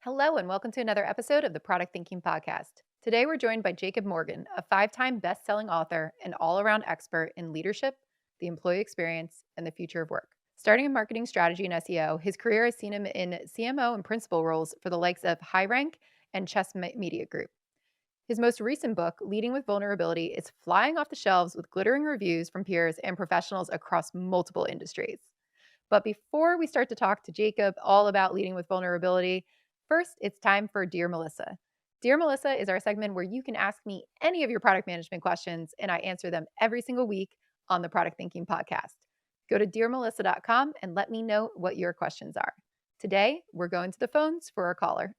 Hello, and welcome to another episode of the Product Thinking Podcast. Today, we're joined by Jacob Morgan, a five-time best-selling author and all-around expert in leadership, the employee experience, and the future of work. Starting in marketing strategy and SEO, his career has seen him in CMO and principal roles for the likes of HiRank and Media Group. His most recent book, Leading with Vulnerability, is flying off the shelves with glittering reviews from peers and professionals across multiple industries. But before we start to talk to Jacob all about leading with vulnerability, first, it's time for Dear Melissa. Dear Melissa is our segment where you can ask me any of your product management questions, and I answer them every single week on the Product Thinking Podcast. Go to dearmelissa.com and let me know what your questions are. Today, we're going to the phones for our caller.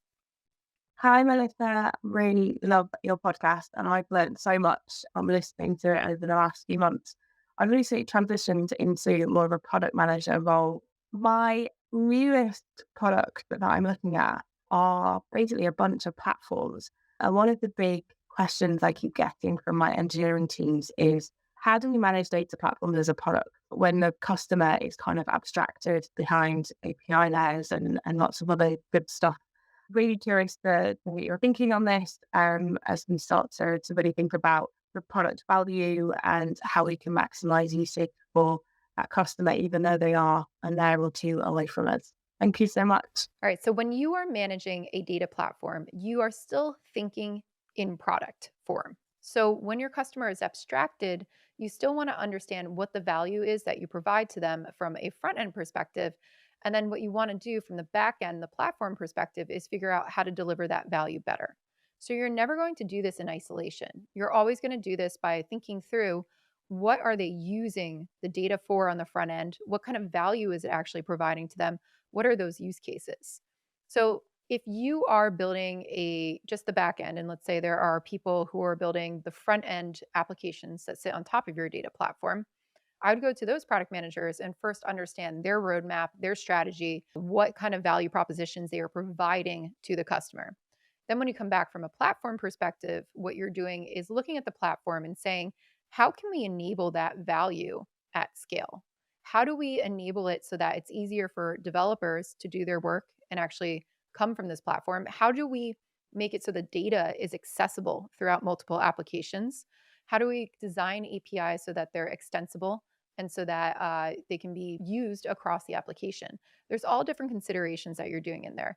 Hi, Melissa. Really love your podcast, and I've learned so much from listening to it over the last few months. I've recently transitioned into more of a product manager role. My newest product that I'm looking at are basically a bunch of platforms. And one of the big questions I keep getting from my engineering teams is how do we manage data platforms as a product when the customer is kind of abstracted behind API layers and lots of other good stuff? Really curious to what you're thinking on this as we start to really think about the product value and how we can maximize usage for that customer, even though they are an hour or two away from us. Thank you so much. All right, so when you are managing a data platform, you are still thinking in product form. So when your customer is abstracted, you still want to understand what the value is that you provide to them from a front end perspective. And then what you want to do from the back end, the platform perspective, is figure out how to deliver that value better. So you're never going to do this in isolation. You're always going to do this by thinking through what are they using the data for on the front end? What kind of value is it actually providing to them? What are those use cases? So if you are building just the back end, and let's say there are people who are building the front end applications that sit on top of your data platform, I would go to those product managers and first understand their roadmap, their strategy, what kind of value propositions they are providing to the customer. Then, when you come back from a platform perspective, what you're doing is looking at the platform and saying, how can we enable that value at scale? How do we enable it so that it's easier for developers to do their work and actually come from this platform? How do we make it so the data is accessible throughout multiple applications? How do we design APIs so that they're extensible and so that they can be used across the application? There's all different considerations that you're doing in there.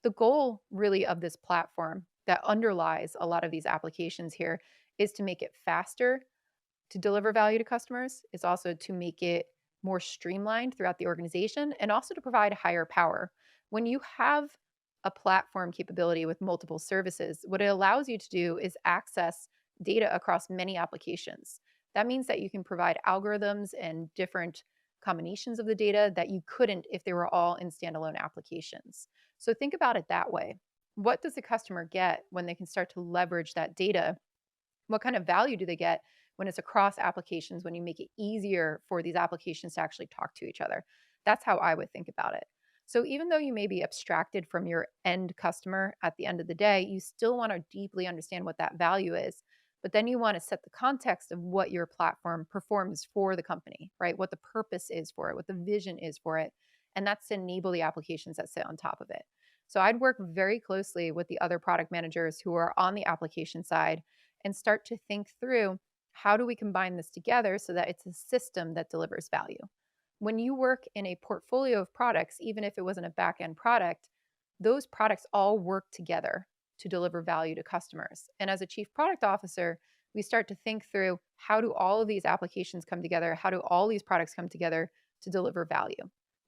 The goal really of this platform that underlies a lot of these applications here is to make it faster to deliver value to customers. It's also to make it more streamlined throughout the organization and also to provide higher power. When you have a platform capability with multiple services, what it allows you to do is access data across many applications. That means that you can provide algorithms and different combinations of the data that you couldn't if they were all in standalone applications. So think about it that way. What does the customer get when they can start to leverage that data? What kind of value do they get when it's across applications, when you make it easier for these applications to actually talk to each other? That's how I would think about it. So even though you may be abstracted from your end customer at the end of the day, you still want to deeply understand what that value is. But then you want to set the context of what your platform performs for the company, right? What the purpose is for it, what the vision is for it. And that's to enable the applications that sit on top of it. So I'd work very closely with the other product managers who are on the application side and start to think through, how do we combine this together so that it's a system that delivers value? When you work in a portfolio of products, even if it wasn't a back end product, those products all work together to deliver value to customers. And as a chief product officer, we start to think through, how do all of these applications come together? How do all these products come together to deliver value?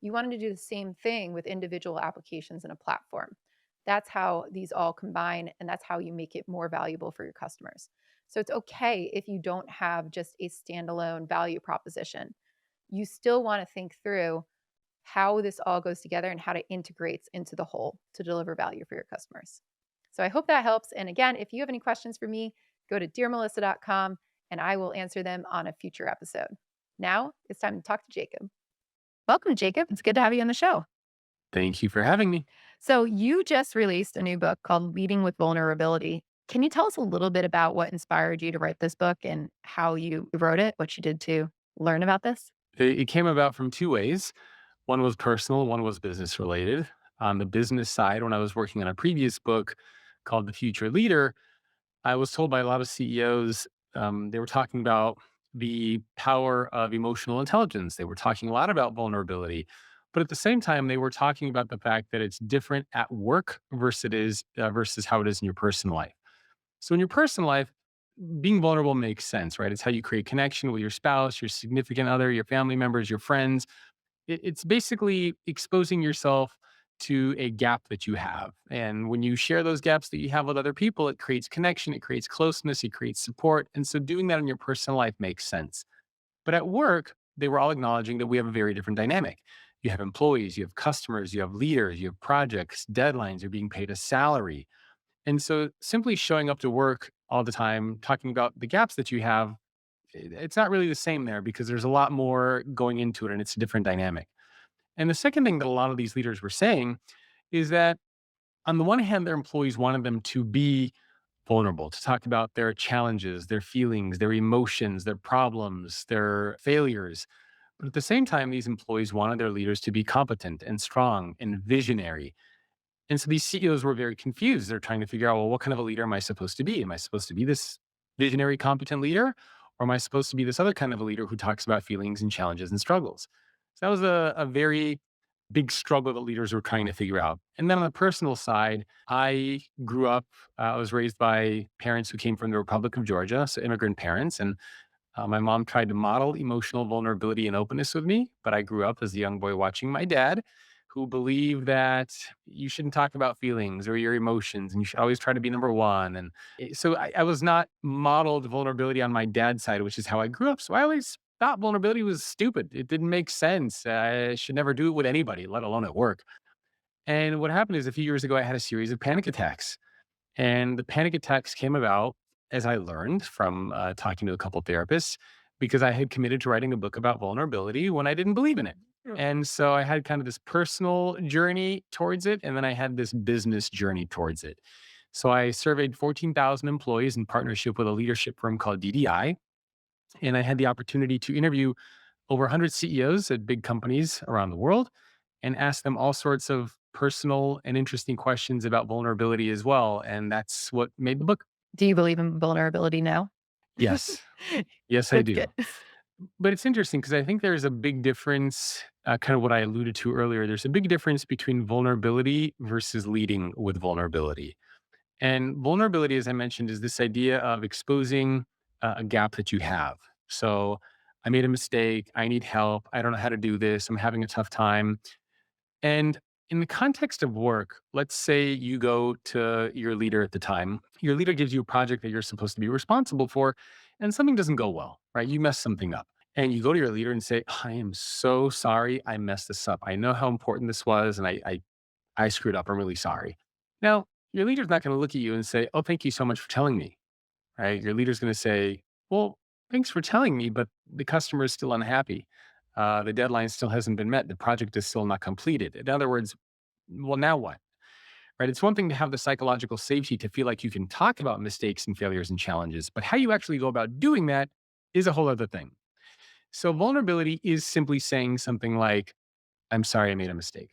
You wanted to do the same thing with individual applications in a platform. That's how these all combine, and that's how you make it more valuable for your customers. So it's okay if you don't have just a standalone value proposition. You still want to think through how this all goes together and how it integrates into the whole to deliver value for your customers. So I hope that helps. And again, if you have any questions for me, go to dearmelissa.com and I will answer them on a future episode. Now it's time to talk to Jacob. Welcome, Jacob. It's good to have you on the show. Thank you for having me. So you just released a new book called Leading with Vulnerability. Can you tell us a little bit about what inspired you to write this book and how you wrote it, what you did to learn about this? It came about from two ways. One was personal, one was business related. On the business side, when I was working on a previous book called The Future Leader, I was told by a lot of CEOs, they were talking about the power of emotional intelligence. They were talking a lot about vulnerability. But at the same time, they were talking about the fact that it's different at work versus how it is in your personal life. So in your personal life, being vulnerable makes sense, right? It's how you create connection with your spouse, your significant other, your family members, your friends. It's basically exposing yourself to a gap that you have. And when you share those gaps that you have with other people, it creates connection, it creates closeness, it creates support. And so doing that in your personal life makes sense. But at work, they were all acknowledging that we have a very different dynamic. You have employees, you have customers, you have leaders, you have projects, deadlines, you're being paid a salary. And so simply showing up to work all the time, talking about the gaps that you have, it's not really the same there because there's a lot more going into it and it's a different dynamic. And the second thing that a lot of these leaders were saying is that on the one hand, their employees wanted them to be vulnerable, to talk about their challenges, their feelings, their emotions, their problems, their failures. But at the same time, these employees wanted their leaders to be competent and strong and visionary. And so these CEOs were very confused. They're trying to figure out, well, what kind of a leader am I supposed to be? Am I supposed to be this visionary, competent leader? Or am I supposed to be this other kind of a leader who talks about feelings and challenges and struggles? So that was a very big struggle that leaders were trying to figure out. And then on the personal side, I grew up, I was raised by parents who came from the Republic of Georgia, so immigrant parents. And my mom tried to model emotional vulnerability and openness with me, but I grew up as a young boy watching my dad, who believed that you shouldn't talk about feelings or your emotions, and you should always try to be number one. And so I was not modeled vulnerability on my dad's side, which is how I grew up. So I always thought vulnerability was stupid. It didn't make sense. I should never do it with anybody, let alone at work. And what happened is a few years ago, I had a series of panic attacks. And the panic attacks came about, as I learned from talking to a couple therapists, because I had committed to writing a book about vulnerability when I didn't believe in it. And so I had kind of this personal journey towards it, and then I had this business journey towards it. So I surveyed 14,000 employees in partnership with a leadership firm called DDI. And I had the opportunity to interview over 100 CEOs at big companies around the world and ask them all sorts of personal and interesting questions about vulnerability as well. And that's what made the book. Do you believe in vulnerability now? Yes. Yes, I That's do. good. But it's interesting because I think there's a big difference, kind of what I alluded to earlier. There's a big difference between vulnerability versus leading with vulnerability. And vulnerability, as I mentioned, is this idea of exposing a gap that you have. So I made a mistake. I need help. I don't know how to do this. I'm having a tough time. And in the context of work, let's say you go to your leader at the time. Your leader gives you a project that you're supposed to be responsible for, and something doesn't go well, right? You mess something up. And you go to your leader and say, I am so sorry I messed this up. I know how important this was, and I screwed up. I'm really sorry. Now, your leader's not going to look at you and say, oh, thank you so much for telling me, right? Your leader's going to say, well, thanks for telling me, but the customer is still unhappy. The deadline still hasn't been met. The project is still not completed. In other words, well, now what? Right? It's one thing to have the psychological safety to feel like you can talk about mistakes and failures and challenges, but how you actually go about doing that is a whole other thing. So, vulnerability is simply saying something like, I'm sorry I made a mistake.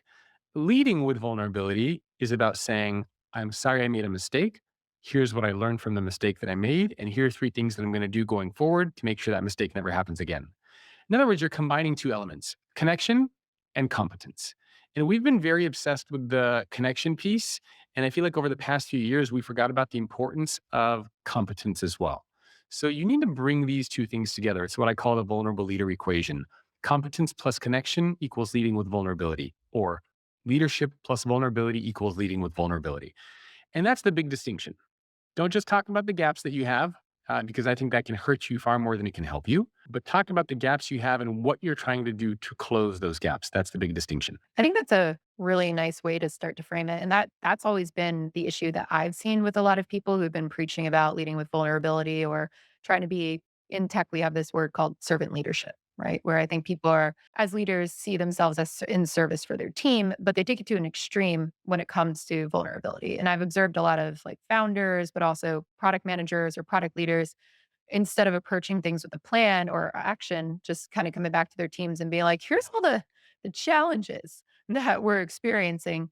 Leading with vulnerability is about saying, I'm sorry I made a mistake. Here's what I learned from the mistake that I made. And here are three things that I'm going to do going forward to make sure that mistake never happens again. In other words, you're combining two elements, connection and competence. And we've been very obsessed with the connection piece. And I feel like over the past few years, we forgot about the importance of competence as well. So you need to bring these two things together. It's what I call the vulnerable leader equation. Competence plus connection equals leading with vulnerability, or leadership plus vulnerability equals leading with vulnerability. And that's the big distinction. Don't just talk about the gaps that you have, because I think that can hurt you far more than it can help you. But talk about the gaps you have and what you're trying to do to close those gaps. That's the big distinction. I think that's a really nice way to start to frame it. And that's always been the issue that I've seen with a lot of people who've been preaching about leading with vulnerability or trying to be in tech. We have this word called servant leadership, right? Where I think people are, as leaders, see themselves as in service for their team, but they take it to an extreme when it comes to vulnerability. And I've observed a lot of like founders, but also product managers or product leaders instead of approaching things with a plan or action, just kind of coming back to their teams and being like, here's all the challenges that we're experiencing.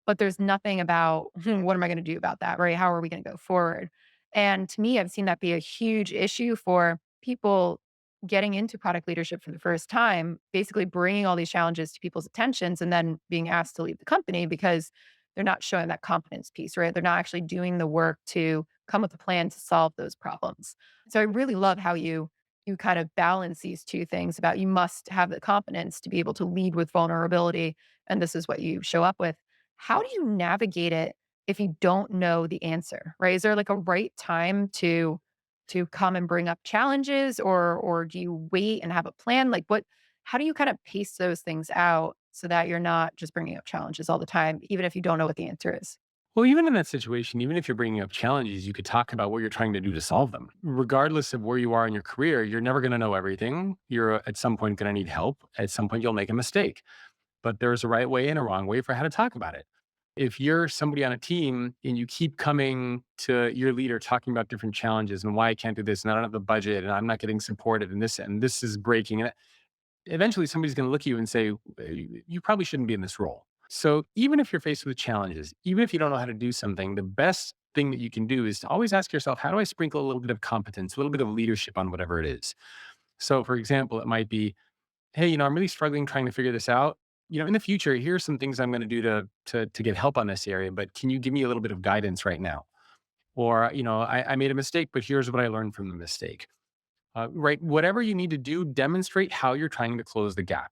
but there's nothing about, what am I going to do about that? Right? How are we going to go forward? And to me, I've seen that be a huge issue for people getting into product leadership for the first time, basically bringing all these challenges to people's attentions and then being asked to leave the company because they're not showing that competence piece, right? They're not actually doing the work to come with a plan to solve those problems. So I really love how you kind of balance these two things about you must have the competence to be able to lead with vulnerability, and this is what you show up with. How do you navigate it if you don't know the answer, right? Is there like a right time to come and bring up challenges, or do you wait and have a plan? Like what how do you kind of pace those things out so that you're not just bringing up challenges all the time even if you don't know what the answer is? Well, even in that situation, even if you're bringing up challenges, you could talk about what you're trying to do to solve them. Regardless of where you are in your career, you're never going to know everything. You're at some point going to need help. At some point, you'll make a mistake, but there's a right way and a wrong way for how to talk about it. If you're somebody on a team and you keep coming to your leader talking about different challenges and why I can't do this and I don't have the budget and I'm not getting supported and this is breaking, and eventually somebody's going to look at you and say, you probably shouldn't be in this role. So even if you're faced with challenges, even if you don't know how to do something, the best thing that you can do is to always ask yourself, how do I sprinkle a little bit of competence, a little bit of leadership on whatever it is? So for example, it might be, hey, I'm really struggling trying to figure this out. In the future, here's some things I'm going to do to get help on this area, but can you give me a little bit of guidance right now? Or, I made a mistake, but here's what I learned from the mistake. Right. Whatever you need to do, demonstrate how you're trying to close the gap.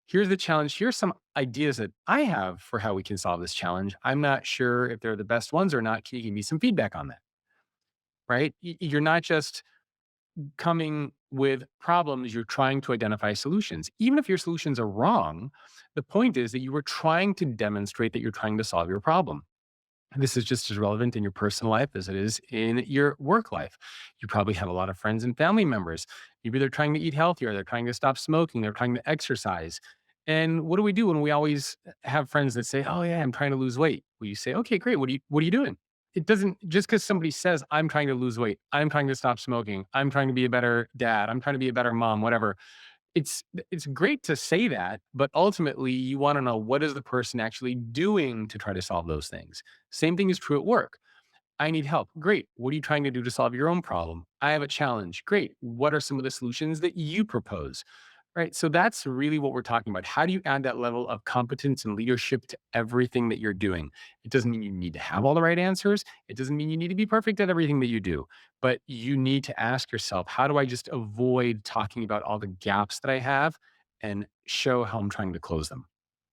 Here's the challenge. Here's some ideas that I have for how we can solve this challenge. I'm not sure if they're the best ones or not. Can you give me some feedback on that? Right. You're not just coming with problems, you're trying to identify solutions. Even if your solutions are wrong, the point is that you were trying to demonstrate that you're trying to solve your problem. And this is just as relevant in your personal life as it is in your work life. You probably have a lot of friends and family members. Maybe they're trying to eat healthier, they're trying to stop smoking, they're trying to exercise. And what do we do when we always have friends that say, "Oh yeah, I'm trying to lose weight?" Well, you say, "Okay, great. What are you doing?" It doesn't just because somebody says, "I'm trying to lose weight, I'm trying to stop smoking, I'm trying to be a better dad, I'm trying to be a better mom, whatever." It's great to say that, but ultimately you want to know what is the person actually doing to try to solve those things. Same thing is true at work. I need help. Great. What are you trying to do to solve your own problem? I have a challenge. Great. What are some of the solutions that you propose? Right. So that's really what we're talking about. How do you add that level of competence and leadership to everything that you're doing? It doesn't mean you need to have all the right answers. It doesn't mean you need to be perfect at everything that you do, but you need to ask yourself, how do I just avoid talking about all the gaps that I have and show how I'm trying to close them?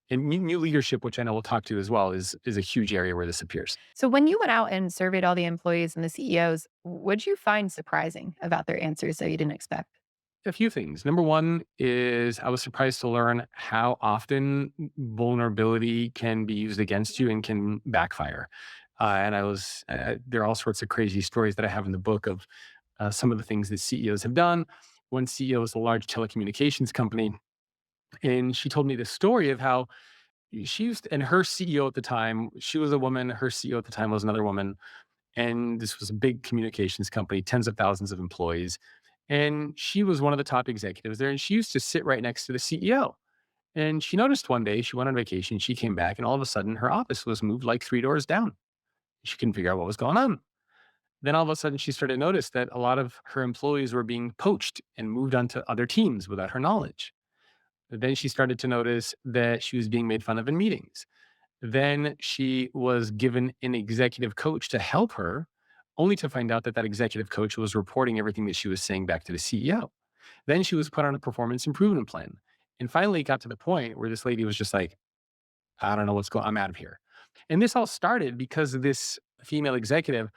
And new leadership, which I know we'll talk to as well, is a huge area where this appears. So when you went out and surveyed all the employees and the CEOs, what'd you find surprising about their answers that you didn't expect? A few things. Number one is I was surprised to learn how often vulnerability can be used against you and can backfire. And there are all sorts of crazy stories that I have in the book of some of the things that CEOs have done. One CEO is a large telecommunications company, and she told me this story of how and her CEO at the time, she was a woman, her CEO at the time was another woman. And this was a big communications company, tens of thousands of employees. And she was one of the top executives there. And she used to sit right next to the CEO. And she noticed one day she went on vacation, she came back, and all of a sudden her office was moved like three doors down. She couldn't figure out what was going on. Then all of a sudden she started to notice that a lot of her employees were being poached and moved on to other teams without her knowledge. Then she started to notice that she was being made fun of in meetings. Then she was given an executive coach to help her, only to find out that that executive coach was reporting everything that she was saying back to the CEO. Then she was put on a performance improvement plan. And finally, it got to the point where this lady was just like, I don't know what's going on. I'm out of here. And this all started because this female executive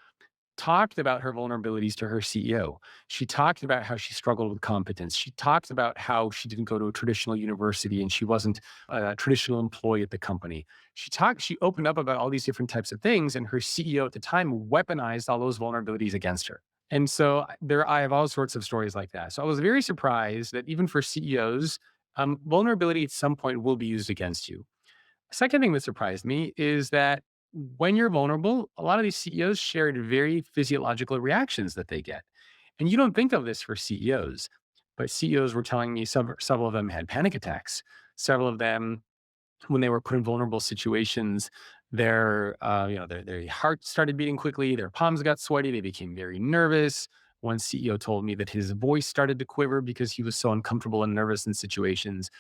talked about her vulnerabilities to her CEO. She talked about how she struggled with competence. She talked about how she didn't go to a traditional university and she wasn't a traditional employee at the company. She opened up about all these different types of things, and her CEO at the time weaponized all those vulnerabilities against her. And so I have all sorts of stories like that. So I was very surprised that even for CEOs, vulnerability at some point will be used against you. Second thing that surprised me is that when you're vulnerable, a lot of these CEOs shared very physiological reactions that they get. And you don't think of this for CEOs, but CEOs were telling me several of them had panic attacks. Several of them, when they were put in vulnerable situations, Their heart started beating quickly. Their palms got sweaty. They became very nervous. One CEO told me that his voice started to quiver because he was so uncomfortable and nervous in situations.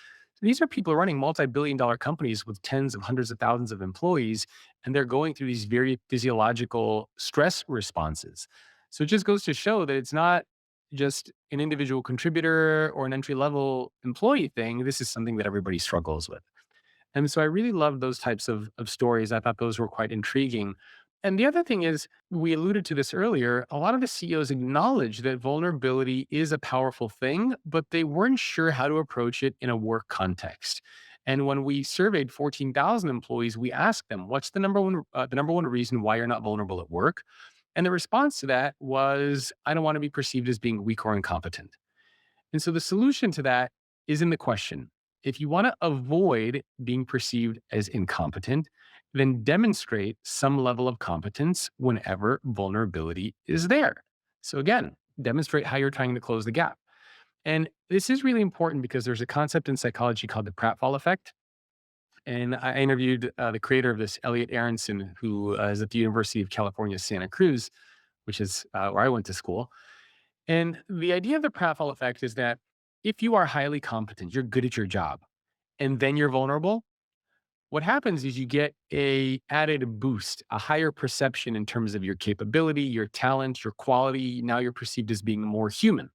These are people running multi-billion-dollar companies with tens of hundreds of thousands of employees, and they're going through these very physiological stress responses. So it just goes to show that it's not just an individual contributor or an entry-level employee thing. This is something that everybody struggles with. And so I really loved those types of stories. I thought those were quite intriguing. And the other thing is, we alluded to this earlier, a lot of the CEOs acknowledge that vulnerability is a powerful thing, but they weren't sure how to approach it in a work context. And when we surveyed 14,000 employees, we asked them, what's the number one reason why you're not vulnerable at work? And the response to that was, I don't want to be perceived as being weak or incompetent. And so the solution to that is in the question. If you want to avoid being perceived as incompetent, then demonstrate some level of competence whenever vulnerability is there. So again, demonstrate how you're trying to close the gap. And this is really important because there's a concept in psychology called the pratfall effect. And I interviewed the creator of this, Elliot Aronson, who is at the University of California, Santa Cruz, which is where I went to school. And the idea of the pratfall effect is that if you are highly competent, you're good at your job, and then you're vulnerable, what happens is you get a added boost, a higher perception in terms of your capability, your talent, your quality. Now you're perceived as being more human.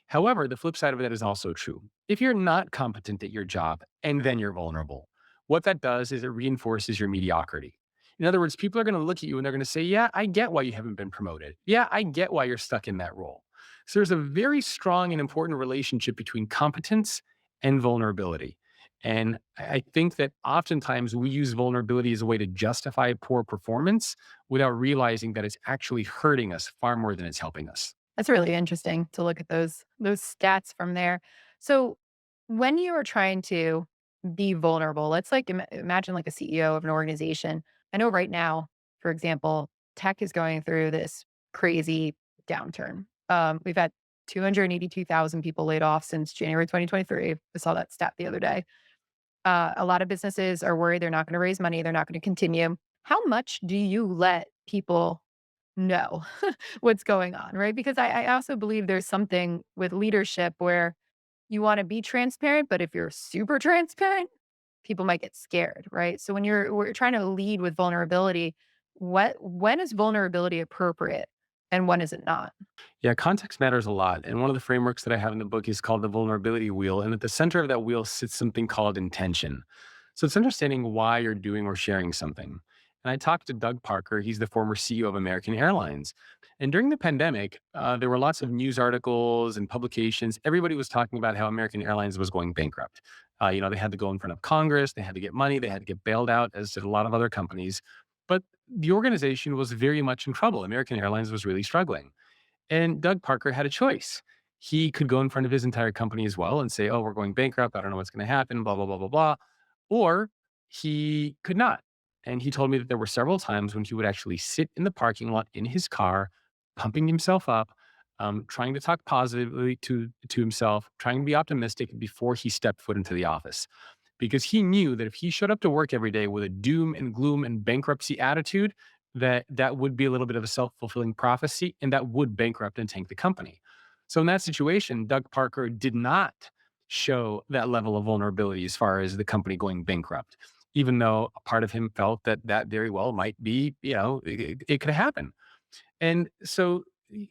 However, the flip side of that is also true. If you're not competent at your job and then you're vulnerable, what that does is it reinforces your mediocrity. In other words, people are going to look at you and they're going to say, yeah, I get why you haven't been promoted. Yeah, I get why you're stuck in that role. So there's a very strong and important relationship between competence and vulnerability. And I think that oftentimes we use vulnerability as a way to justify poor performance without realizing that it's actually hurting us far more than it's helping us. That's really interesting to look at those stats from there. So, when you are trying to be vulnerable, let's like imagine like a CEO of an organization. I know right now, for example, tech is going through this crazy downturn. We've had 282,000 people laid off since January 2023. I saw that stat the other day. A lot of businesses are worried they're not going to raise money, they're not going to continue. How much do you let people know what's going on, right? Because I also believe there's something with leadership where you want to be transparent, but if you're super transparent, people might get scared, right? So when we're trying to lead with vulnerability, when is vulnerability appropriate and when is it not? Yeah, context matters a lot. And one of the frameworks that I have in the book is called the vulnerability wheel. And at the center of that wheel sits something called intention. So it's understanding why you're doing or sharing something. And I talked to Doug Parker. He's the former CEO of American Airlines. And during the pandemic, there were lots of news articles and publications. Everybody was talking about how American Airlines was going bankrupt. They had to go in front of Congress, they had to get money, they had to get bailed out, as did a lot of other companies. But the organization was very much in trouble. American Airlines was really struggling. And Doug Parker had a choice. He could go in front of his entire company as well and say, oh, we're going bankrupt. I don't know what's going to happen, blah, blah, blah, blah, blah. Or he could not. And he told me that there were several times when he would actually sit in the parking lot in his car, pumping himself up, trying to talk positively to himself, trying to be optimistic before he stepped foot into the office. Because he knew that if he showed up to work every day with a doom and gloom and bankruptcy attitude, that would be a little bit of a self-fulfilling prophecy and that would bankrupt and tank the company. So in that situation, Doug Parker did not show that level of vulnerability as far as the company going bankrupt, even though a part of him felt that that very well might be, it could happen. And so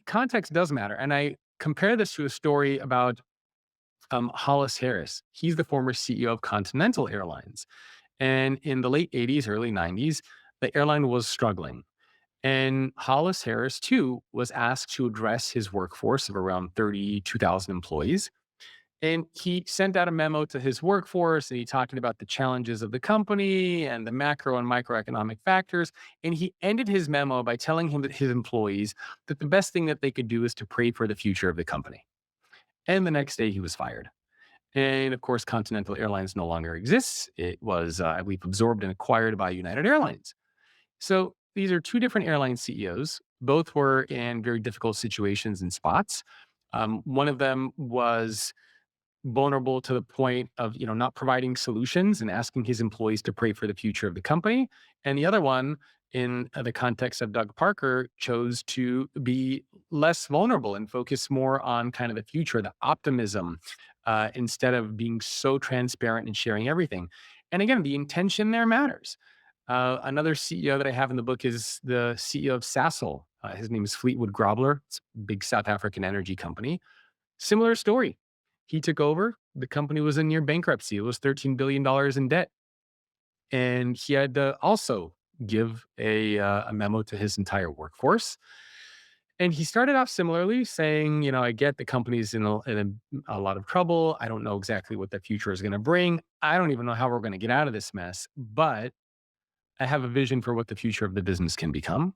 context does matter. And I compare this to a story about Hollis Harris. He's the former CEO of Continental Airlines. And in the late 80s, early 90s, the airline was struggling. And Hollis Harris, too, was asked to address his workforce of around 32,000 employees. And he sent out a memo to his workforce and he talked about the challenges of the company and the macro and microeconomic factors. And he ended his memo by telling his employees that the best thing that they could do is to pray for the future of the company. And the next day he was fired. And of course, Continental Airlines no longer exists. It was, I believe, absorbed and acquired by United Airlines. So these are two different airline CEOs. Both were in very difficult situations and spots. One of them was vulnerable to the point of, not providing solutions and asking his employees to pray for the future of the company. And the other one, in the context of Doug Parker, chose to be less vulnerable and focus more on kind of the future, the optimism, instead of being so transparent and sharing everything. And again, the intention there matters. Another CEO that I have in the book is the CEO of Sasol. His name is Fleetwood Grobler. It's a big South African energy company. Similar story. He took over. The company was in near bankruptcy. It was $13 billion in debt. And he had to also give a memo to his entire workforce. And he started off similarly saying, I get the company's in a lot of trouble. I don't know exactly what the future is going to bring. I don't even know how we're going to get out of this mess. But I have a vision for what the future of the business can become.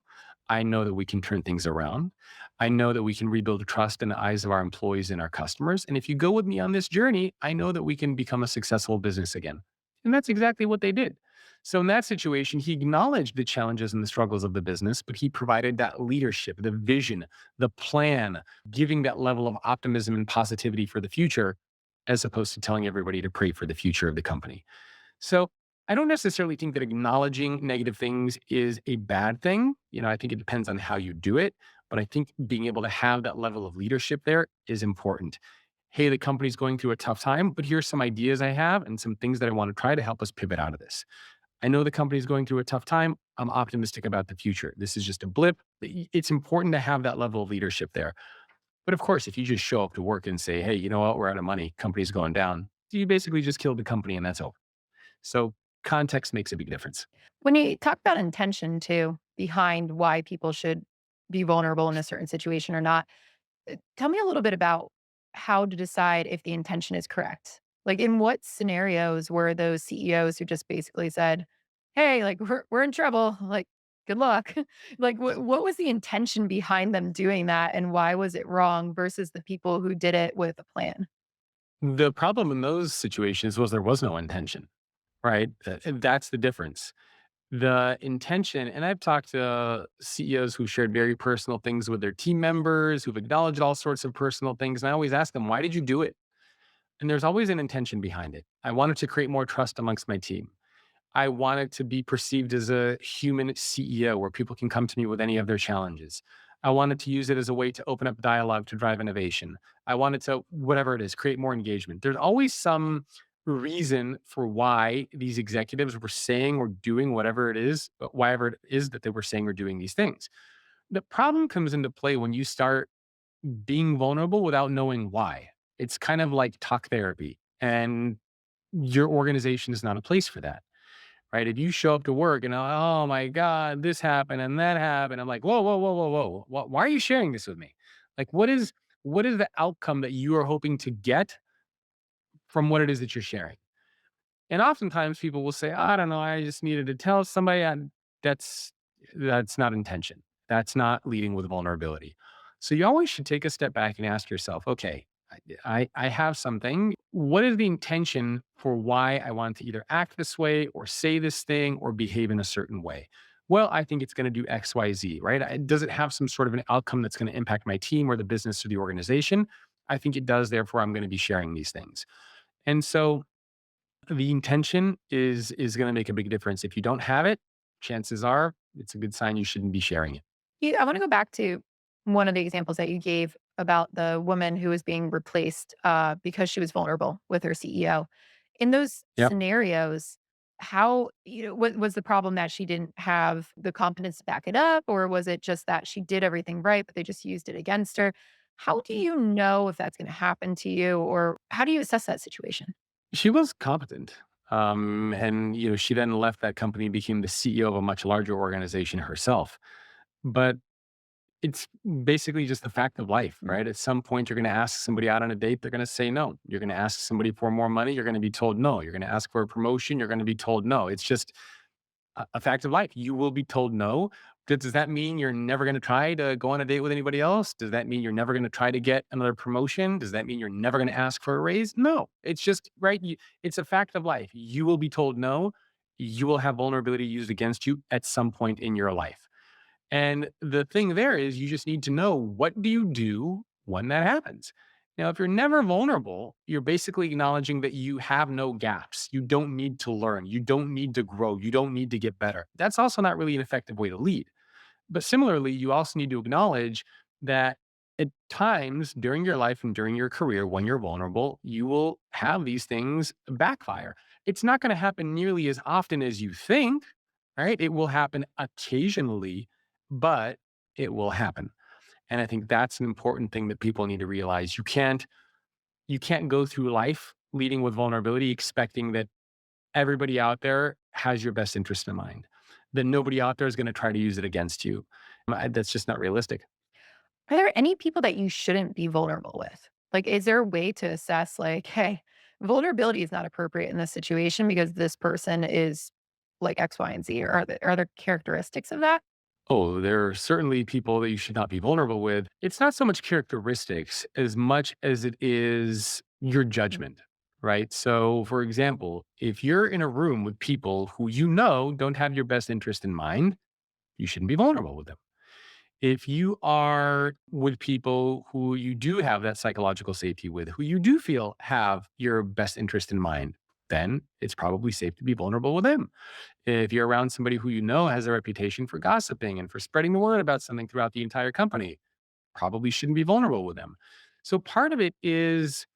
I know that we can turn things around. I know that we can rebuild trust in the eyes of our employees and our customers. And if you go with me on this journey, I know that we can become a successful business again. And that's exactly what they did. So in that situation, he acknowledged the challenges and the struggles of the business, but he provided that leadership, the vision, the plan, giving that level of optimism and positivity for the future, as opposed to telling everybody to pray for the future of the company. So I don't necessarily think that acknowledging negative things is a bad thing. I think it depends on how you do it, but I think being able to have that level of leadership there is important. Hey, the company's going through a tough time, but here's some ideas I have and some things that I want to try to help us pivot out of this. I know the company's going through a tough time. I'm optimistic about the future. This is just a blip. It's important to have that level of leadership there. But of course, if you just show up to work and say, hey, you know what, we're out of money, company's going down, you basically just killed the company and that's over. So context makes a big difference. When you talk about intention too, behind why people should be vulnerable in a certain situation or not, tell me a little bit about how to decide if the intention is correct. Like, in what scenarios were those CEOs who just basically said, "Hey, like we're in trouble. Like, good luck." Like, what was the intention behind them doing that, and why was it wrong versus the people who did it with a plan? The problem in those situations was there was no intention, right? And that's the difference. The intention, and I've talked to CEOs who shared very personal things with their team members, who've acknowledged all sorts of personal things. And I always ask them, why did you do it? And there's always an intention behind it. I wanted to create more trust amongst my team. I wanted to be perceived as a human CEO where people can come to me with any of their challenges. I wanted to use it as a way to open up dialogue to drive innovation. I wanted to, whatever it is, create more engagement. There's always some reason for why these executives were saying or doing whatever it is, whatever it is that they were saying or doing these things. The problem comes into play when you start being vulnerable without knowing why. It's kind of like talk therapy, and your organization is not a place for that, right? If you show up to work and, oh my God, this happened and that happened, I'm like, whoa, whoa, whoa, whoa, whoa. Why are you sharing this with me? Like, what is the outcome that you are hoping to get from what it is that you're sharing? And oftentimes people will say, I don't know, I just needed to tell somebody. And that's that's not intention. That's not leading with vulnerability. So you always should take a step back and ask yourself, okay, I have something. What is the intention for why I want to either act this way or say this thing or behave in a certain way? Well, I think it's going to do X, Y, Z, right? Does it have some sort of an outcome that's going to impact my team or the business or the organization? I think it does. Therefore, I'm going to be sharing these things. And so the intention is gonna make a big difference. If you don't have it, chances are it's a good sign you shouldn't be sharing it. I want to go back to one of the examples that you gave about the woman who was being replaced because she was vulnerable with her CEO. In those Yep. scenarios, how, was the problem that she didn't have the competence to back it up, or was it just that she did everything right, but they just used it against her? How do you know if that's going to happen to you, or how do you assess that situation? She was competent. And she then left that company and became the CEO of a much larger organization herself. But it's basically just the fact of life, Mm. right? At some point, you're going to ask somebody out on a date, they're going to say no. You're going to ask somebody for more money, you're going to be told no. You're going to ask for a promotion, you're going to be told no. It's just a fact of life. You will be told no. Does that mean you're never going to try to go on a date with anybody else? Does that mean you're never going to try to get another promotion? Does that mean you're never going to ask for a raise? No, it's just right. It's a fact of life. You will be told no. You will have vulnerability used against you at some point in your life. And the thing there is, you just need to know, what do you do when that happens? Now, if you're never vulnerable, you're basically acknowledging that you have no gaps. You don't need to learn. You don't need to grow. You don't need to get better. That's also not really an effective way to lead. But similarly, you also need to acknowledge that at times during your life and during your career, when you're vulnerable, you will have these things backfire. It's not going to happen nearly as often as you think, right? It will happen occasionally, but it will happen. And I think that's an important thing that people need to realize. You can't go through life leading with vulnerability expecting that everybody out there has your best interest in mind, that nobody out there is going to try to use it against you. That's just not realistic. Are there any people that you shouldn't be vulnerable with? Like, is there a way to assess, like, hey, vulnerability is not appropriate in this situation because this person is like X, Y, and Z? Or are there characteristics of that? Oh, there are certainly people that you should not be vulnerable with. It's not so much characteristics as much as it is your Mm. judgment, right? So, for example, if you're in a room with people who you know don't have your best interest in mind, you shouldn't be vulnerable with them. If you are with people who you do have that psychological safety with, who you do feel have your best interest in mind, then it's probably safe to be vulnerable with them. If you're around somebody who you know has a reputation for gossiping and for spreading the word about something throughout the entire company, probably shouldn't be vulnerable with them. So part of it is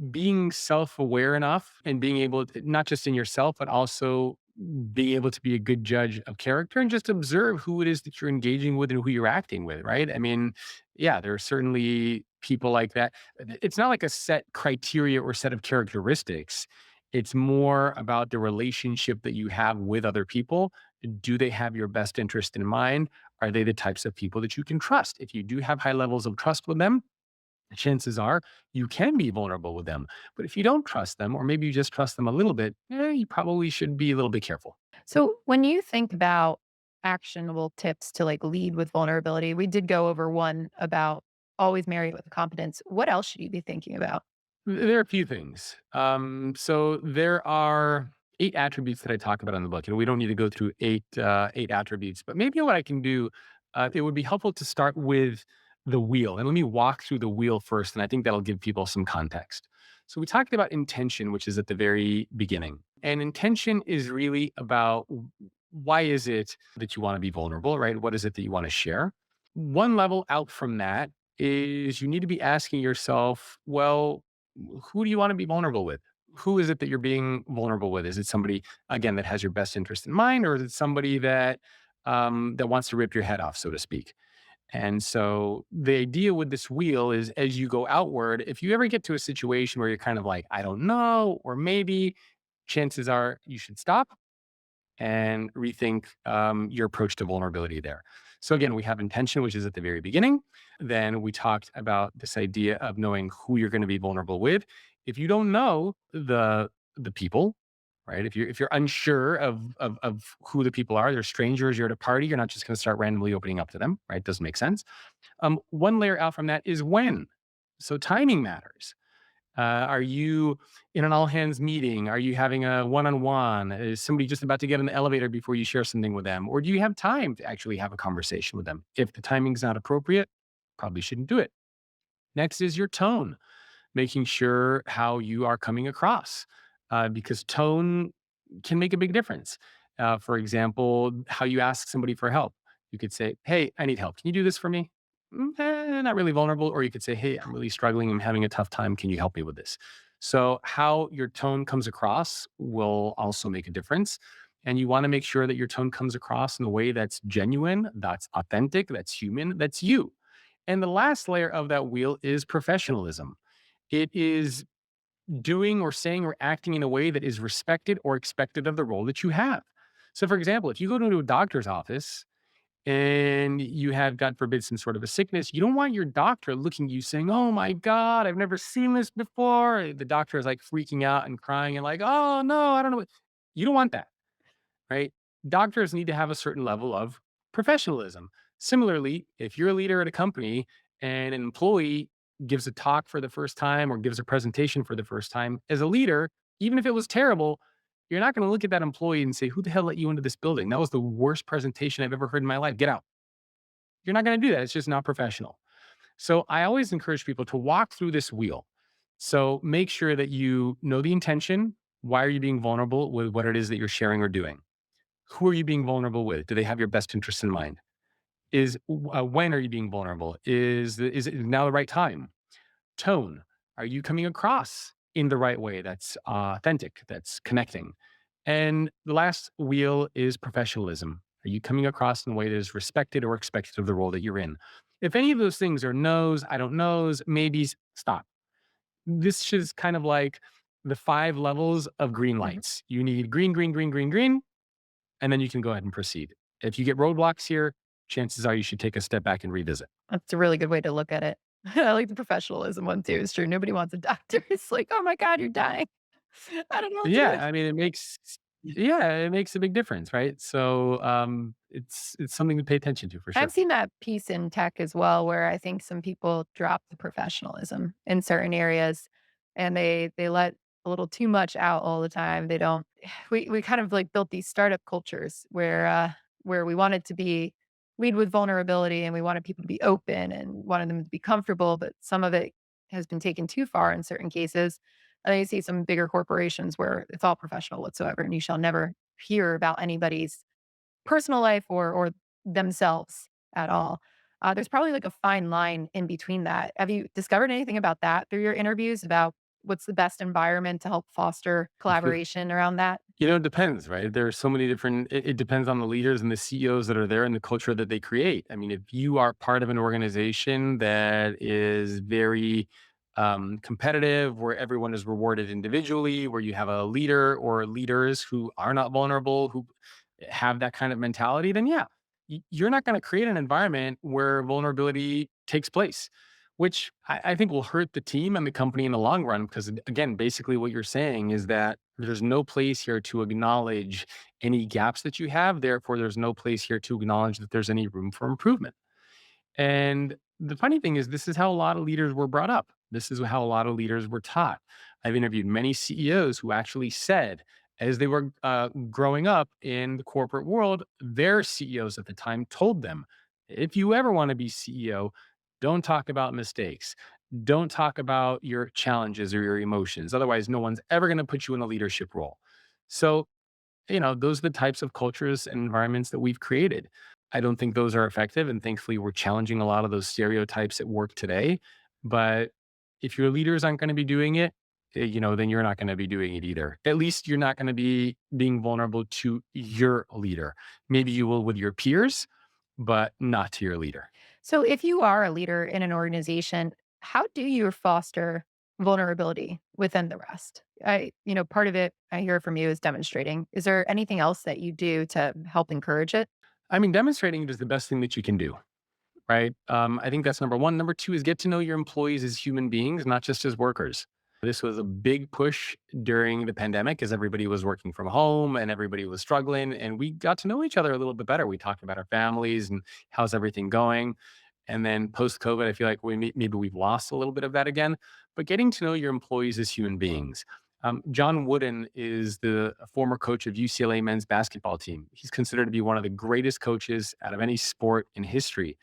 being self-aware enough and being able to, not just in yourself, but also being able to be a good judge of character and just observe who it is that you're engaging with and who you're acting with, right? I mean, yeah, there are certainly people like that. It's not like a set criteria or set of characteristics. It's more about the relationship that you have with other people. Do they have your best interest in mind? Are they the types of people that you can trust? If you do have high levels of trust with them, chances are you can be vulnerable with them. But if you don't trust them, or maybe you just trust them a little bit, you probably should be a little bit careful. So when you think about actionable tips to like lead with vulnerability, we did go over one about always marry with competence. What else should you be thinking about? There are a few things. So there are 8 attributes that I talk about in the book. We don't need to go through eight attributes, but maybe what I can do, it would be helpful to start with the wheel. And let me walk through the wheel first, and I think that'll give people some context. So we talked about intention, which is at the very beginning. And intention is really about why is it that you want to be vulnerable, right? What is it that you want to share? One level out from that is you need to be asking yourself, well, who do you want to be vulnerable with? Who is it that you're being vulnerable with? Is it somebody again that has your best interest in mind, or is it somebody that wants to rip your head off, so to speak? And so the idea with this wheel is as you go outward, if you ever get to a situation where you're kind of like, I don't know, or maybe, chances are you should stop and rethink your approach to vulnerability there. So again, we have intention, which is at the very beginning. Then we talked about this idea of knowing who you're going to be vulnerable with. If you don't know the people, right? If you're unsure of who the people are, they're strangers. You're at a party. You're not just going to start randomly opening up to them, right? Doesn't make sense. One layer out from that is when. So timing matters. Are you in an all hands meeting? Are you having a one on one? Is somebody just about to get in the elevator before you share something with them? Or do you have time to actually have a conversation with them? If the timing's not appropriate, probably shouldn't do it. Next is your tone, making sure how you are coming across, because tone can make a big difference. For example, how you ask somebody for help. You could say, "Hey, I need help. Can you do this for me?" Not really vulnerable. Or you could say, "Hey, I'm really struggling. I'm having a tough time. Can you help me with this?" So, how your tone comes across will also make a difference. And you want to make sure that your tone comes across in a way that's genuine, that's authentic, that's human, that's you. And the last layer of that wheel is professionalism. It is doing or saying or acting in a way that is respected or expected of the role that you have. So, for example, if you go to a doctor's office and you have, God forbid, some sort of a sickness, you don't want your doctor looking at you saying, "Oh my God, I've never seen this before." The doctor is like freaking out and crying and like, "Oh no, I don't know." You don't want that, right? Doctors need to have a certain level of professionalism. Similarly, if you're a leader at a company and an employee gives a talk for the first time or gives a presentation for the first time, as a leader, even if it was terrible, you're not going to look at that employee and say, "Who the hell let you into this building? That was the worst presentation I've ever heard in my life. Get out." You're not going to do that. It's just not professional. So I always encourage people to walk through this wheel. So make sure that you know the intention. Why are you being vulnerable with what it is that you're sharing or doing? Who are you being vulnerable with? Do they have your best interests in mind? When are you being vulnerable? Is it now the right time? Tone. Are you coming across in the right way that's authentic, that's connecting? And the last wheel is professionalism. Are you coming across in a way that is respected or expected of the role that you're in? If any of those things are no's, I don't knows, maybes, stop. This is kind of like the 5 levels of green Mhm. lights. You need green, green, green, green, green, and then you can go ahead and proceed. If you get roadblocks here, chances are you should take a step back and revisit. That's a really good way to look at it. I like the professionalism one too. It's true. Nobody wants a doctor. It's like, oh my God, you're dying. I don't know what to do. Yeah, I mean, it makes a big difference, right? So, it's something to pay attention to for I've sure. seen that piece in tech as well, where I think some people drop the professionalism in certain areas and they let a little too much out all the time. They don't we kind of like built these startup cultures where we wanted to be lead with vulnerability and we wanted people to be open and wanted them to be comfortable, but some of it has been taken too far in certain cases. And then you see some bigger corporations where it's all professional whatsoever, and you shall never hear about anybody's personal life or themselves at all. There's probably like a fine line in between that. Have you discovered anything about that through your interviews about what's the best environment to help foster collaboration around that? It depends, right? There are so many different it depends on the leaders and the CEOs that are there and the culture that they create. I mean, if you are part of an organization that is very competitive, where everyone is rewarded individually, where you have a leader or leaders who are not vulnerable, who have that kind of mentality, then yeah, you're not going to create an environment where vulnerability takes place, which I think will hurt the team and the company in the long run. Because again, basically what you're saying is that there's no place here to acknowledge any gaps that you have. Therefore, there's no place here to acknowledge that there's any room for improvement. And the funny thing is, this is how a lot of leaders were brought up. This is how a lot of leaders were taught. I've interviewed many CEOs who actually said, as they were growing up in the corporate world, their CEOs at the time told them, if you ever want to be CEO, don't talk about mistakes. Don't talk about your challenges or your emotions. Otherwise, no one's ever going to put you in a leadership role. So those are the types of cultures and environments that we've created. I don't think those are effective. And thankfully, we're challenging a lot of those stereotypes at work today. But if your leaders aren't going to be doing it, then you're not going to be doing it either. At least you're not going to be being vulnerable to your leader. Maybe you will with your peers, but not to your leader. So, if you are a leader in an organization, how do you foster vulnerability within the rest? Part of it I hear from you is demonstrating. Is there anything else that you do to help encourage it? I mean, demonstrating it is the best thing that you can do. Right? I think that's number one. Number two is get to know your employees as human beings, not just as workers. This was a big push during the pandemic as everybody was working from home and everybody was struggling. And we got to know each other a little bit better. We talked about our families and how's everything going. And then post COVID, I feel like maybe we've lost a little bit of that again. But getting to know your employees as human beings. John Wooden is the former coach of UCLA men's basketball team. He's considered to be one of the greatest coaches out of any sport in history.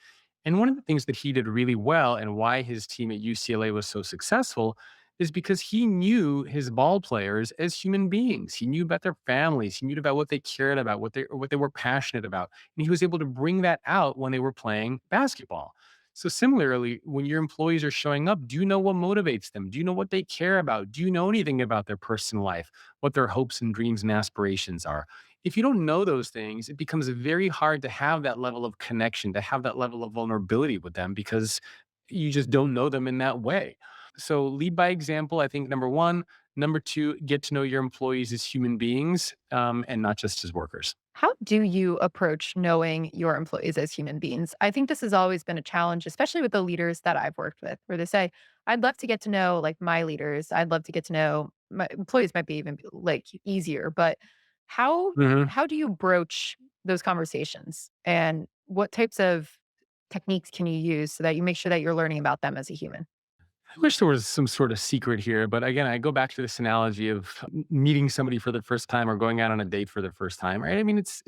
And one of the things that he did really well and why his team at UCLA was so successful is because he knew his ball players as human beings. He knew about their families. He knew about what they cared about, what they were passionate about. And he was able to bring that out when they were playing basketball. So similarly, when your employees are showing up, do you know what motivates them? Do you know what they care about? Do you know anything about their personal life, what their hopes and dreams and aspirations are? If you don't know those things, it becomes very hard to have that level of connection, to have that level of vulnerability with them because you just don't know them in that way. So lead by example, I think number one. Number two, get to know your employees as human beings and not just as workers. How do you approach knowing your employees as human beings? I think this has always been a challenge, especially with the leaders that I've worked with, where they say, I'd love to get to know like my leaders. I'd love to get to know my employees might be even like easier, but how Mhm. how do you broach those conversations? And what types of techniques can you use so that you make sure that you're learning about them as a human? I wish there was some sort of secret here, but again, I go back to this analogy of meeting somebody for the first time or going out on a date for the first time, right? I mean, it's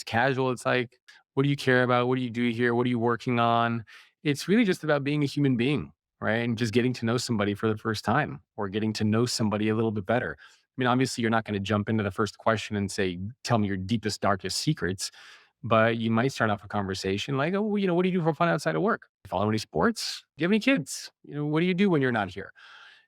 casual. It's like, what do you care about? What do you do here? What are you working on? It's really just about being a human being, right? And just getting to know somebody for the first time or getting to know somebody a little bit better. I mean, obviously, you're not going to jump into the first question and say, tell me your deepest, darkest secrets. But you might start off a conversation like, oh, well, what do you do for fun outside of work? Follow any sports? Do you have any kids? What do you do when you're not here?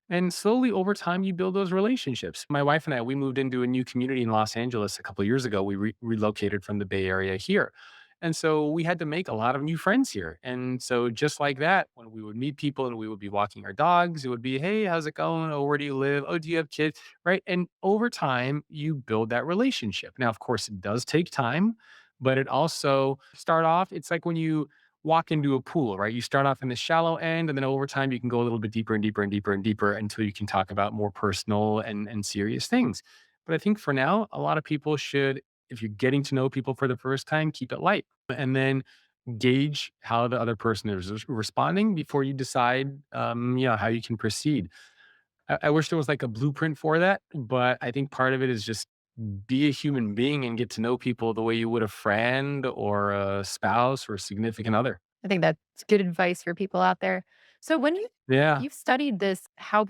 And slowly over time, you build those relationships. My wife and I, we moved into a new community in Los Angeles a couple of years ago. We relocated from the Bay Area here. And so we had to make a lot of new friends here. And so just like that, when we would meet people and we would be walking our dogs, it would be, hey, how's it going? Oh, where do you live? Oh, do you have kids? Right. And over time, you build that relationship. Now, of course, it does take time, but it also start off, it's like when you walk into a pool, right? You start off in the shallow end, and then over time, you can go a little bit deeper and deeper and deeper and deeper until you can talk about more personal and serious things. But I think for now, a lot of people should, if you're getting to know people for the first time, keep it light and then gauge how the other person is responding before you decide, how you can proceed. I wish there was like a blueprint for that, but I think part of it is just be a human being and get to know people the way you would a friend or a spouse or a significant other. I think that's good advice for people out there. So when Yeah. you've studied this, how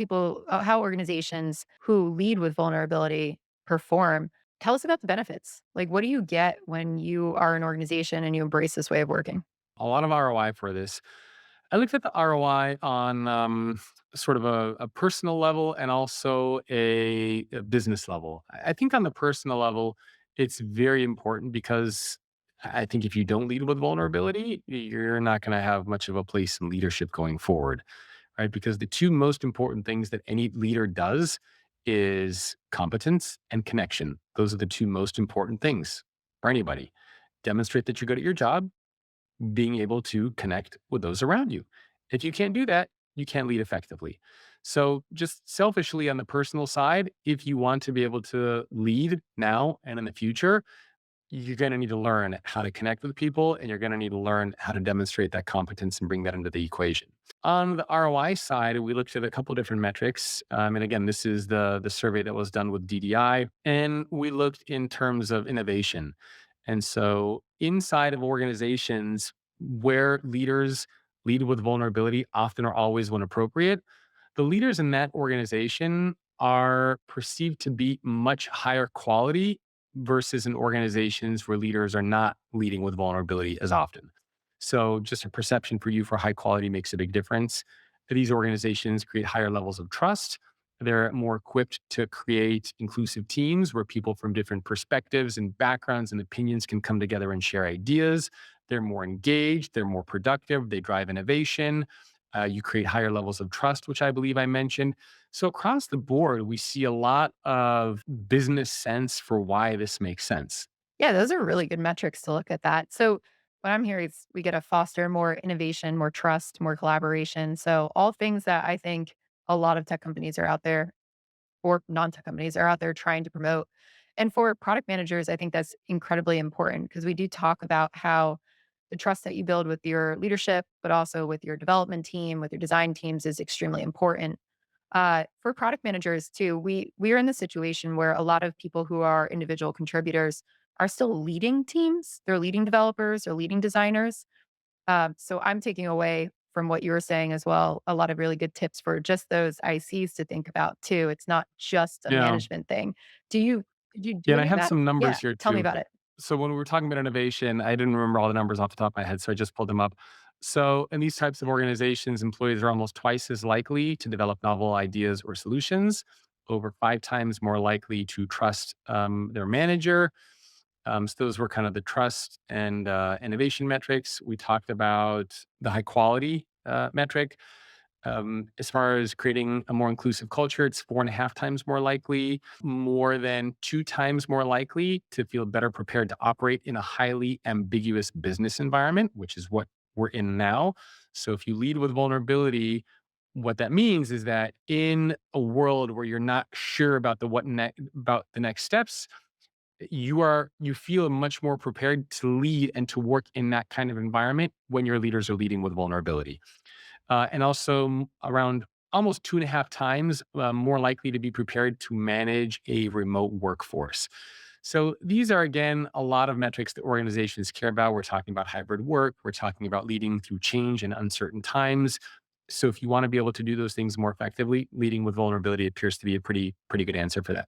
organizations who lead with vulnerability perform, tell us about the benefits. Like, what do you get when you are an organization and you embrace this way of working? A lot of ROI for this. I looked at the ROI on sort of a personal level and also a business level. I think on the personal level, it's very important because I think if you don't lead with vulnerability, you're not going to have much of a place in leadership going forward, right? Because the two most important things that any leader does is competence and connection. Those are the two most important things for anybody. Demonstrate that you're good at your job, being able to connect with those around you. If you can't do that, you can't lead effectively. So, just selfishly on the personal side, if you want to be able to lead now and in the future, you're going to need to learn how to connect with people and you're going to need to learn how to demonstrate that competence and bring that into the equation. On the ROI side, we looked at a couple different metrics. And again, this is the survey that was done with DDI. And we looked in terms of innovation. And so inside of organizations where leaders lead with vulnerability, often or always when appropriate, the leaders in that organization are perceived to be much higher quality versus in organizations where leaders are not leading with vulnerability as often. So, just a perception for you for high quality makes a big difference. These organizations create higher levels of trust. They're more equipped to create inclusive teams where people from different perspectives and backgrounds and opinions can come together and share ideas. They're more engaged, they're more productive, they drive innovation. You create higher levels of trust, which I believe I mentioned. So, across the board, we see a lot of business sense for why this makes sense. Yeah, those are really good metrics to look at that. So what I'm hearing is we get to foster more innovation, more trust, more collaboration. So all things that I think a lot of tech companies are out there or non-tech companies are out there trying to promote. And for product managers, I think that's incredibly important because we do talk about how the trust that you build with your leadership, but also with your development team, with your design teams is extremely important. For product managers too, we are in the situation where a lot of people who are individual contributors are still leading teams. They're leading developers or leading designers. So I'm taking away from what you were saying as well, a lot of really good tips for just those ICs to think about too. It's not just a Yeah. management thing. Do you Yeah. do And I any of have that? some Yeah, numbers here tell me too. about it. So, when we were talking about innovation, I didn't remember all the numbers off the top of my head. So, I just pulled them up. So, in these types of organizations, employees are almost twice as likely to develop novel ideas or solutions, over 5 times more likely to trust their manager. So those were kind of the trust and innovation metrics. We talked about the high quality metric. As far as creating a more inclusive culture, it's 4.5 times more likely, more than 2 times more likely to feel better prepared to operate in a highly ambiguous business environment, which is what we're in now. So if you lead with vulnerability, what that means is that in a world where you're not sure about about the next steps, you feel much more prepared to lead and to work in that kind of environment when your leaders are leading with vulnerability. And also around almost 2.5 times more likely to be prepared to manage a remote workforce. So these are, again, a lot of metrics that organizations care about. We're talking about hybrid work. We're talking about leading through change in uncertain times. So if you want to be able to do those things more effectively, leading with vulnerability appears to be a pretty good answer for that.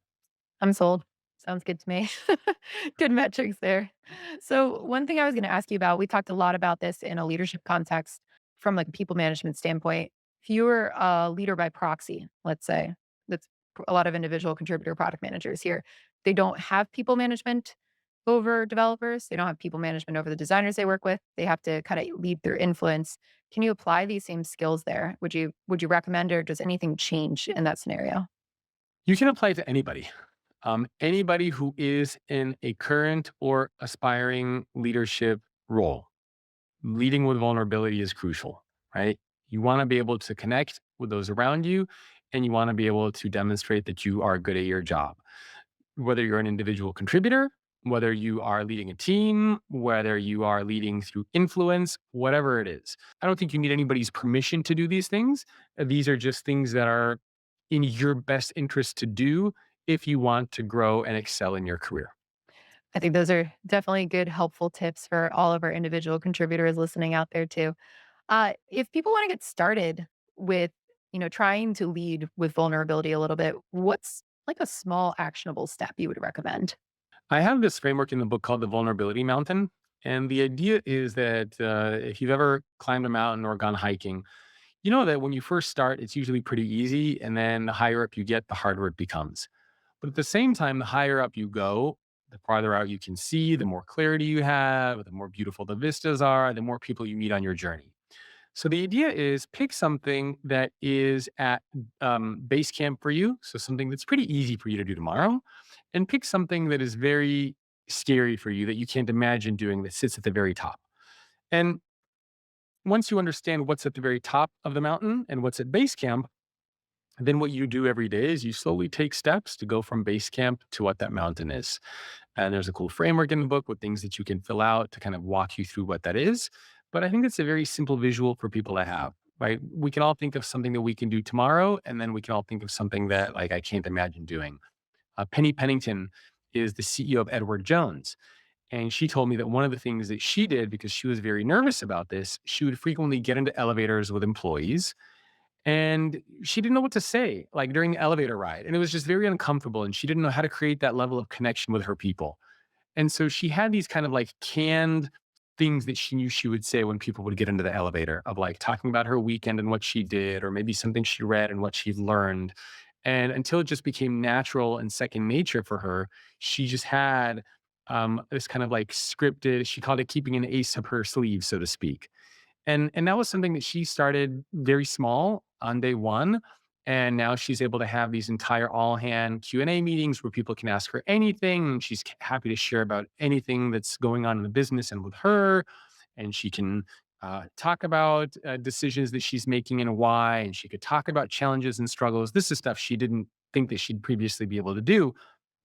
I'm sold. Sounds good to me. Good metrics there. So, one thing I was going to ask you about, we talked a lot about this in a leadership context from like a people management standpoint. If you were a leader by proxy, let's say, that's a lot of individual contributor product managers here. They don't have people management over developers. They don't have people management over the designers they work with. They have to kind of lead through influence. Can you apply these same skills there? Would you recommend, or does anything change in that scenario? You can apply it to anybody. Anybody who is in a current or aspiring leadership role. Leading with vulnerability is crucial, right? You want to be able to connect with those around you, and you want to be able to demonstrate that you are good at your job. Whether you're an individual contributor, whether you are leading a team, whether you are leading through influence, whatever it is. I don't think you need anybody's permission to do these things. These are just things that are in your best interest to do if you want to grow and excel in your career. I think those are definitely good, helpful tips for all of our individual contributors listening out there too. If people want to get started with, trying to lead with vulnerability a little bit, what's like a small actionable step you would recommend? I have this framework in the book called the Vulnerability Mountain. And the idea is that if you've ever climbed a mountain or gone hiking, you know that when you first start, it's usually pretty easy. And then the higher up you get, the harder it becomes. But at the same time, the higher up you go, the farther out you can see, the more clarity you have, the more beautiful the vistas are, the more people you meet on your journey. So the idea is pick something that is at base camp for you. So something that's pretty easy for you to do tomorrow, and pick something that is very scary for you that you can't imagine doing that sits at the very top. And once you understand what's at the very top of the mountain and what's at base camp, then what you do every day is you slowly take steps to go from base camp to what that mountain is. And there's a cool framework in the book with things that you can fill out to kind of walk you through what that is. But I think it's a very simple visual for people to have, right? We can all think of something that we can do tomorrow, and then we can all think of something that like I can't imagine doing. Penny Pennington is the CEO of Edward Jones. And she told me that one of the things that she did, because she was very nervous about this, she would frequently get into elevators with employees and she didn't know what to say, like during the elevator ride. And it was just very uncomfortable. And she didn't know how to create that level of connection with her people. And so she had these kind of like canned things that she knew she would say when people would get into the elevator, of like talking about her weekend and what she did, or maybe something she read and what she learned. And until it just became natural and second nature for her, she just had this kind of like scripted, she called it keeping an ace up her sleeve, so to speak. And that was something that she started very small on day one, and now she's able to have these entire all-hand Q&A meetings where people can ask her anything, and she's happy to share about anything that's going on in the business and with her, and she can, talk about, decisions that she's making and why, and she could talk about challenges and struggles. This is stuff she didn't think that she'd previously be able to do,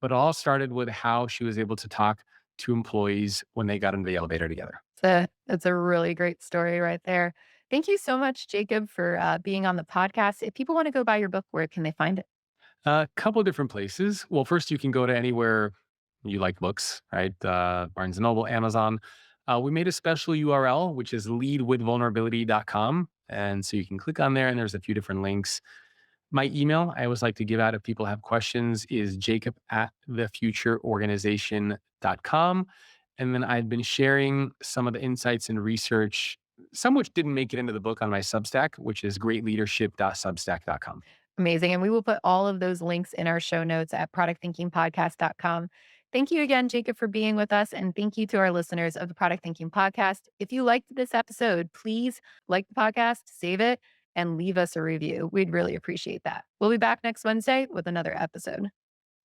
but it all started with how she was able to talk to employees when they got into the elevator together. That's a really great story right there. Thank you so much, Jacob, for being on the podcast. If people want to go buy your book, where can they find it? A couple different places. Well, first, you can go to anywhere you like books, right? Barnes& and Noble, Amazon. We made a special URL, which is leadwithvulnerability.com. And so you can click on there, and there's a few different links. My email, I always like to give out if people have questions, is jacob at thefutureorganization.com. And then I've been sharing some of the insights and research, some which didn't make it into the book, on my Substack, which is greatleadership.substack.com. Amazing. And we will put all of those links in our show notes at productthinkingpodcast.com. Thank you again, Jacob, for being with us. And thank you to our listeners of the Product Thinking Podcast. If you liked this episode, please like the podcast, save it, and leave us a review. We'd really appreciate that. We'll be back next Wednesday with another episode.